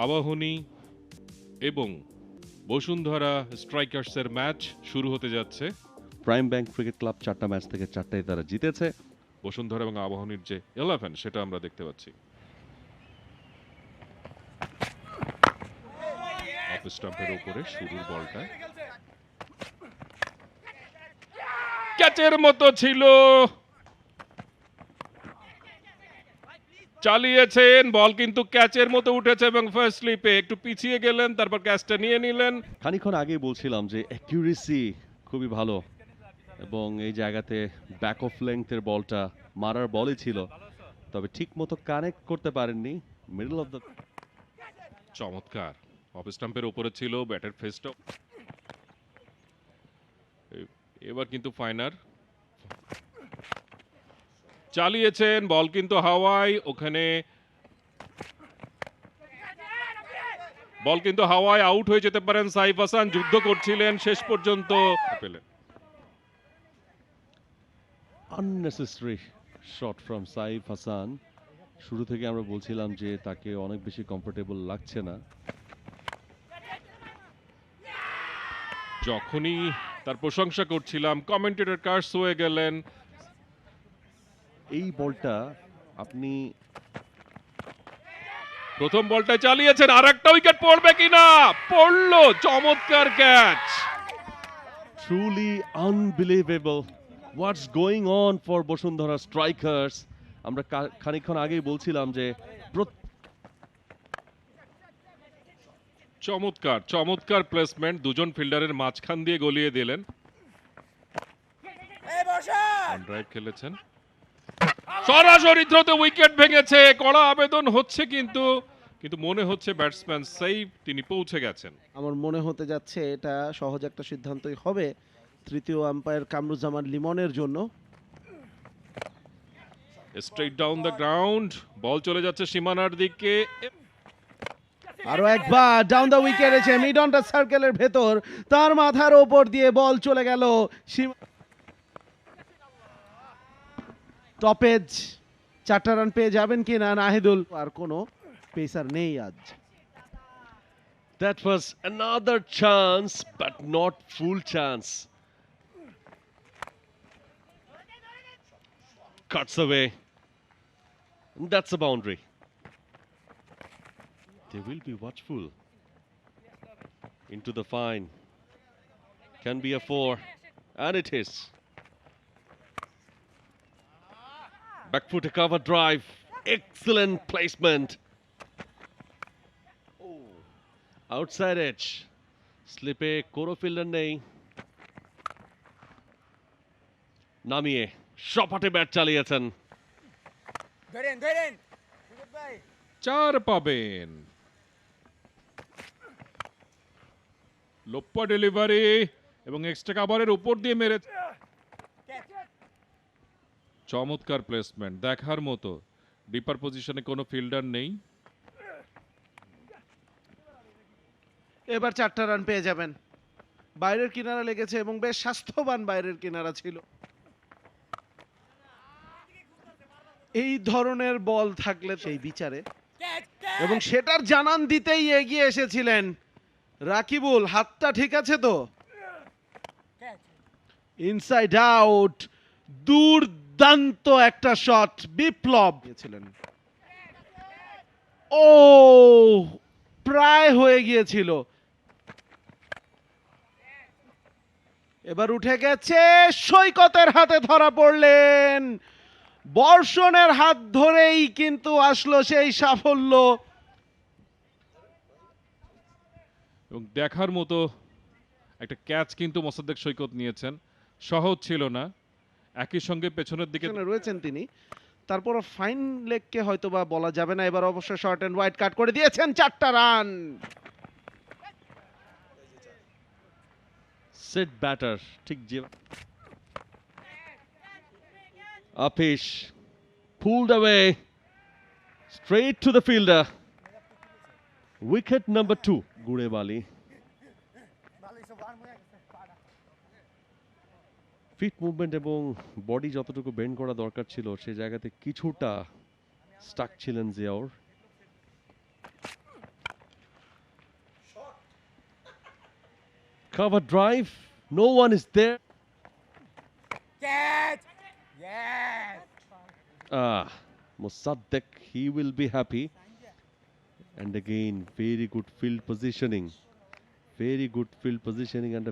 আবাহনী এবং বসুন্ধরা স্ট্রাইকার্সের ম্যাচ শুরু হতে যাচ্ছে। প্রাইম ব্যাংক ক্রিকেট ক্লাব 4টা ম্যাচ থেকে 4টাই তারা জিতেছে। বসুন্ধরা এবং আবাহনীর যে 11 সেটা আমরা দেখতে পাচ্ছি। অফ স্টাম্পের উপরে শুরুর বলটা ক্যাচের মতো ছিল, চালিয়েছেন, বল কিন্তু ক্যাচের মতো উঠেছে এবং ফার্স্ট স্লিপে একটু পিছিয়ে গেলেন, তারপর ক্যাচটা নিয়ে নিলেন। খানিকক্ষণ আগেই বলছিলাম যে অ্যাকিউরেসি খুবই ভালো এবং এই জায়গাতে ব্যাক অফ লেংথের বলটা মারার বলই ছিল, তবে ঠিক মতো কানেক্ট করতে পারেননি মিডল অফ দ্য। চমৎকার, অফ স্টাম্পের উপরে ছিল, ব্যাটের ফেসটা। এবার কিন্তু ফাইনার চালিয়েছেন, বল কিন্তু হাওয়ায়, ওখানে বল কিন্তু হাওয়ায়, আউট হয়ে যেতে পারেন সাইফ হাসান, যুদ্ধ করছিলেন শেষ পর্যন্ত পেলেন। Unnecessary shot from Saif Hasan. শুরু থেকে আমরা বলছিলাম যে তাকে অনেক বেশি কমফোর্টেবল লাগছে না। যখনই তার প্রশংসা করছিলাম, কমেন্টেটর কার্স হয়ে গেলেন। এই বলটা আপনি প্রথম বলটায় চালিয়েছেন, আর একটা উইকেট পড়বে কিনা, পড়লো, চমৎকার catch. Truly unbelievable what's going on for Bashundhara strikers. আমরা খানিকক্ষণ আগেই বলছিলাম যে চমৎকার চমৎকার প্লেসমেন্ট, দুজন ফিল্ডারের মাঝখান দিয়ে গলিয়ে দিলেন। ড্রাইভ খেলেছেন, সরাসরি থ্রোতে উইকেট ভেঙেছে, কড়া আবেদন হচ্ছে, কিন্তু মনে হচ্ছে ব্যাটসম্যান সেফ, তিনি পৌঁছে গেছেন। আমার মনে হতে যাচ্ছে এটা সহজ একটা সিদ্ধান্তই হবে তৃতীয় আম্পায়ার কামরুজ্জামান লিমনের জন্য। স্ট্রেট ডাউন দ্য গ্রাউন্ড, বল চলে যাচ্ছে সীমানার দিকে। আরো একবার ডাউন দ্য উইকেট এসে মিড অন দ্য সার্কেলের ভেতর, তার মাথার ওপর দিয়ে বল চলে গেল টপেজ। 4টা রান পেয়ে যাবেন কিনা নাহিদুল, আর কোনো পেসার নেই আজ। that was another chance but not full chance. Cuts away. That's a boundary. They will be watchful. Into the fine. Can be a 4. And it is. Back foot a cover drive. Excellent placement. Outside edge. Slip a Koro fielder নেই। নামিয়ে শপাটে bat চালিয়েছেন। চার পাবেন, লোপ্পা delivery এবং extra কাভারের উপর দিয়ে মেরে। চমৎকার প্লেসমেন্ট, দেখার মতো। ডিপার পজিশনে কোনো ফিল্ডার নেই। এবার 4টা রান পেয়ে যাবেন। বাইরের কিনারা লেগেছে এবং বেশ স্বাস্থ্যবান বাইরের কিনারা ছিল। এই ধরনের বল থাকলে সেই বিচারে এবং সেটার জানান দিতেই এগিয়ে এসেছিলেন রাকিবুল। হাতটা ঠিক আছে তো? ইনসাইড আউট, দুর্দান্ত একটা শট বিপ্লব ছিলেন। ও প্রায় হয়ে গিয়েছিল। এবার উঠে গেছে, সৈকতের হাতে ধরা পড়লেন। বর্ষণের হাত ধরেই কিন্তু আসলো সেই সাফল্য। এবং দেখার মতো একটা ক্যাচ কিন্তু মোসাদ্দেক সৈকত নিয়েছেন, সহজ ছিল না। একই সঙ্গে পেছনের দিকে রয়েছেন তিনি, তারপর ফাইন লেগকে হয়তো বা বলা যাবে না। এবার অবশ্য শর্ট এন্ড ওয়াইড কাট করে দিয়েছেন, 4টা রান। সেট ব্যাটার ঠিক যে আপিশ pulled away straight to the fielder. Wicket number 2. গুড়ে বালি। ফিট মুভমেন্ট এবং বডি যতটুকু বেন্ড করা দরকার ছিল সেই জায়গাতে কিছুটা স্টাক ছিলেন Ziaur. cover drive. No one is there. Catch! Yes! Mossadegh, he will be happy. And again, very good field positioning. Very good field positioning and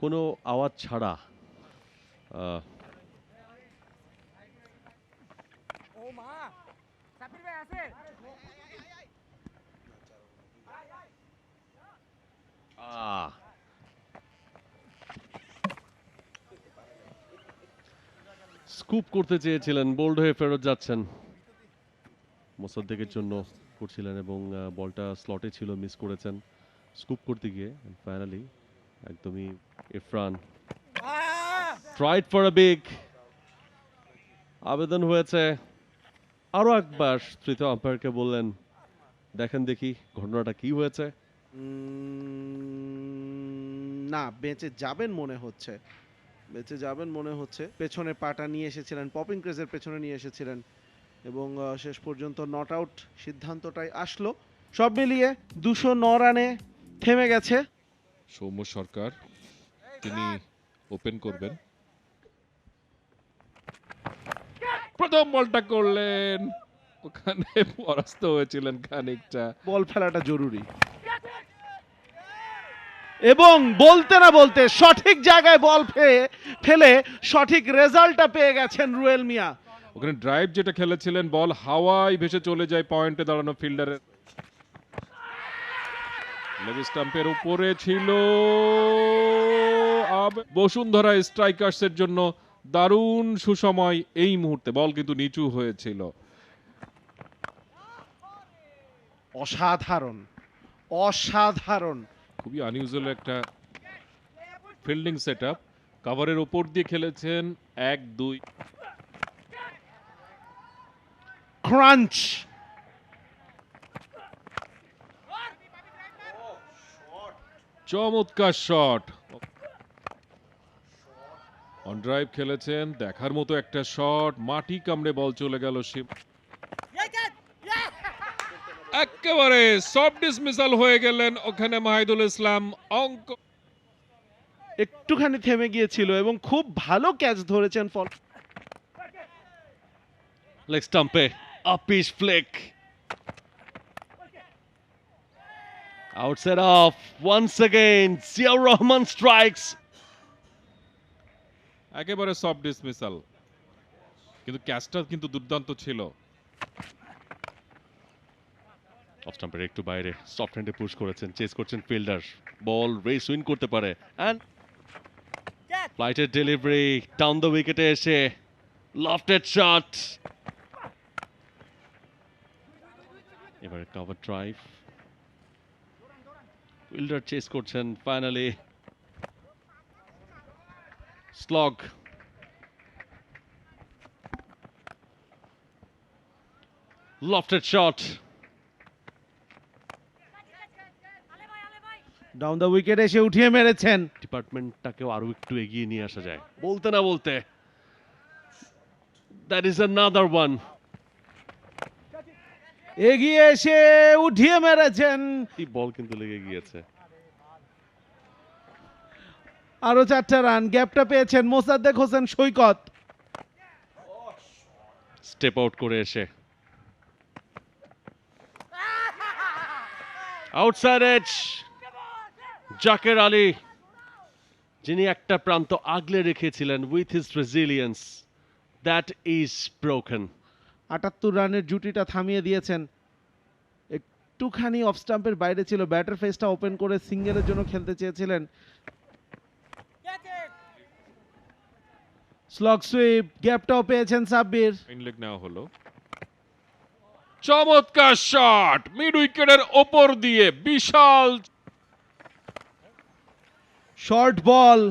কোনো আওয়াজ ছাড়া আহ, ও মা! সাব্বির ভাই আছে? আহ, স্কুপ করতে চেয়েছিলেন, বোল্ড হয়ে ফেরত যাচ্ছেন। মোসাদ্দেকের জন্য করছিলেন এবং বলটা স্লটে ছিল, মিস করেছেন স্কুপ করতে গিয়ে। ফাইনালি একদমই Irfan tried for a big, আবেদন হয়েছে। আরো একবার তৃতীয় আম্পায়ারকে বললেন, দেখেন দেখি ঘটনাটা কি হয়েছে। না, বেঁচে যাবেন মনে হচ্ছে, বেঁচে যাবেন মনে হচ্ছে। পেছনে পাটা নিয়ে এসেছিলেন, পপিং ক্রেজের পেছনে নিয়ে এসেছিলেন এবং শেষ পর্যন্ত নট আউট সিদ্ধান্তটাই আসলো। সব মিলিয়ে 209 রানে থেমে গেছে। সৌম্য সরকার তিনি ওপেন করবেন। প্রথম বলটা করলেন, ওখানে পরাস্ত হয়েছিলেন খানিকটা। বল ফেলাটা জরুরি এবং বলতে না বলতে সঠিক জায়গায় বল ফেলে সঠিক রেজাল্টটা পেয়ে গেছেন রুয়েল মিয়া। ওখানে ড্রাইভ যেটা খেলেছিলেন, বল হাওয়ায় ভেসে চলে যায় পয়েন্টে দাঁড়ানো ফিল্ডারের। লেগ স্টাম্পের উপরে ছিল। বসুন্ধরা স্ট্রাইকার্সের জন্য দারুণ সুসময় এই মুহূর্তে। বল কিন্তু নিচু হয়েছিল। অসাধারণ, অসাধারণ। খুবই আনইউজুয়াল একটা ফিল্ডিং সেটআপ। কভারের উপর দিয়ে খেলেছেন 1-2। ক্রাঞ্চ, চমৎকার শট। অন ড্রাইভ খেলেছেন, দেখার মতো একটা শট। মাটি কামড়ে বল চলে গেল। একেবারে সফট ডিসমিসাল হয়ে গেলেন ওখানে মাহিদুল ইসলাম। অঙ্ক একটুখানি থেমে গিয়েছিল এবং খুব ভালো ক্যাচ ধরেছেন। ফল লেগ স্টাম্পে আপিস ফ্লেক, outside off. Once again Ziaur Rahman strikes. একেবারে সফট ডিসমিসাল, কিন্তু ক্যাচটা কিন্তু দুর্দান্ত ছিল। অফ স্টাম্পের একটু বাইরে সফট হ্যান্ডে পুশ করেছেন, চেস করছেন ফিল্ডার। বল রেস উইন করতে পারে এন্ড ফ্লাইটের ডেলিভারি ডাউন দ্য উইকেটে এসে লফটেড শট। এবারে কভার ড্রাইভ, ফিল্ডার চেস করছেন। Finally slog, lofted shot. Down the wicket এসে উঠিয়ে মেরেছেন। ডিপার্টমেন্টটাকেও আরো একটু এগিয়ে নিয়ে আসা যায় বলতে না বলতে। That is another one. এগিয়ে এসে উঠিয়ে মেরেছেন। এই বল কিন্তু লেগে গিয়েছে। আরো 4টা রান, গ্যাপটা পেয়েছেন মোসাদ্দেক হোসেন সৈকত। স্টেপ আউট করে এসে আউটসাইড এজ জাকের আলী, যিনি একটা প্রান্ত আগলে রেখেছিলেন with his resilience, that is broken. 78 রানের জুটিটা থামিয়ে দিয়েছেন। একটুখানি অফ স্টাম্পের বাইরে ছিল, ব্যাটার ফেসটা ওপেন করে সিঙ্গেলের জন্য খেলতে চেয়েছিলেন। স্লগ সুইপ, গ্যাপটাও পেয়েছেন সাব্বির। ইনলেগ নেওয়া হলো। চমৎকার শট মিড উইকেটের ওপর দিয়ে, বিশাল শর্ট বল।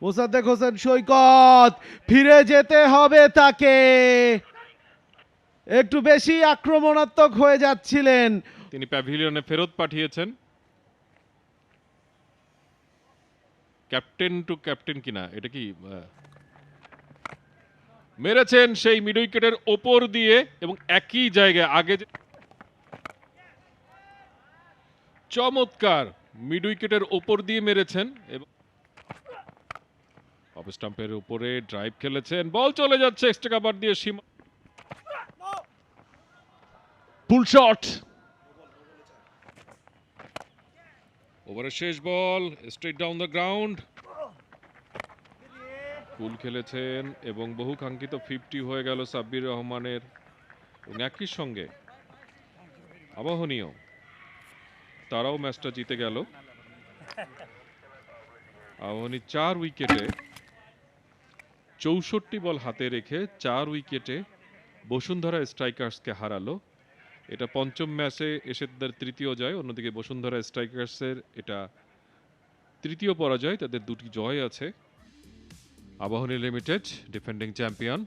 মোসাদ্দেক হোসেন সৈকত, ফিরে যেতে হবে তাকে। একটু বেশি আক্রমণাত্মক হয়ে যাচ্ছিলেন। তিনি প্যাভিলিয়নে ফেরত পাঠিয়েছেন। ক্যাপ্টেন টু ক্যাপ্টেন কিনা, এটা কি মেরেছেন সেই মিড উইকেটের ওপর দিয়ে এবং একই জায়গায় আগে চমৎকার মিড উইকেটের ওপর দিয়ে মেরেছেন এবং অফ স্টাম্পের উপরে ড্রাইভ খেলেছেন, বল চলে যাচ্ছে এক্সট্রা কভার দিয়ে সীমা। পুল শট, ওভারের শেষ বল স্ট্রেট ডাউন দ্য গ্রাউন্ড, ফুল খেলেছেন এবং বহু কাঙ্ক্ষিত 50 হয়ে গেল সাব্বির রহমানের এবং একই সঙ্গে আবাহনীয় তারাও ম্যাচটা জিতে গেল। আবাহনী 4 উইকেটে 64 বল হাতে রেখে 4 উইকেটে বসুন্ধরা স্ট্রাইকার্সকে হারালো। এটা পঞ্চম ম্যাচে এসে তাদের তৃতীয় জয়, অন্যদিকে বসুন্ধরা স্ট্রাইকার্সের এটা তৃতীয় পরাজয়, তাদের 2টি জয় আছে। আবাহনী লিমিটেড ডিফেন্ডিং চ্যাম্পিয়ন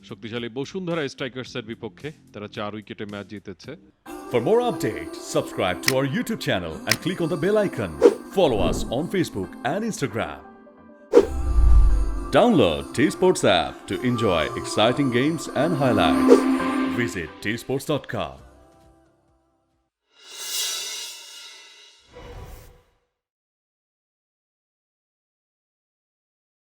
শক্তিশালী বসুন্ধরা স্ট্রাইকার্সের বিপক্ষে তারা 4 উইকেটে ম্যাচ জিতেছে। For more updates, subscribe to our YouTube channel and click on the bell icon. Follow us on Facebook and Instagram. Download T-Sports app to enjoy exciting games and highlights. Visit tsports.com.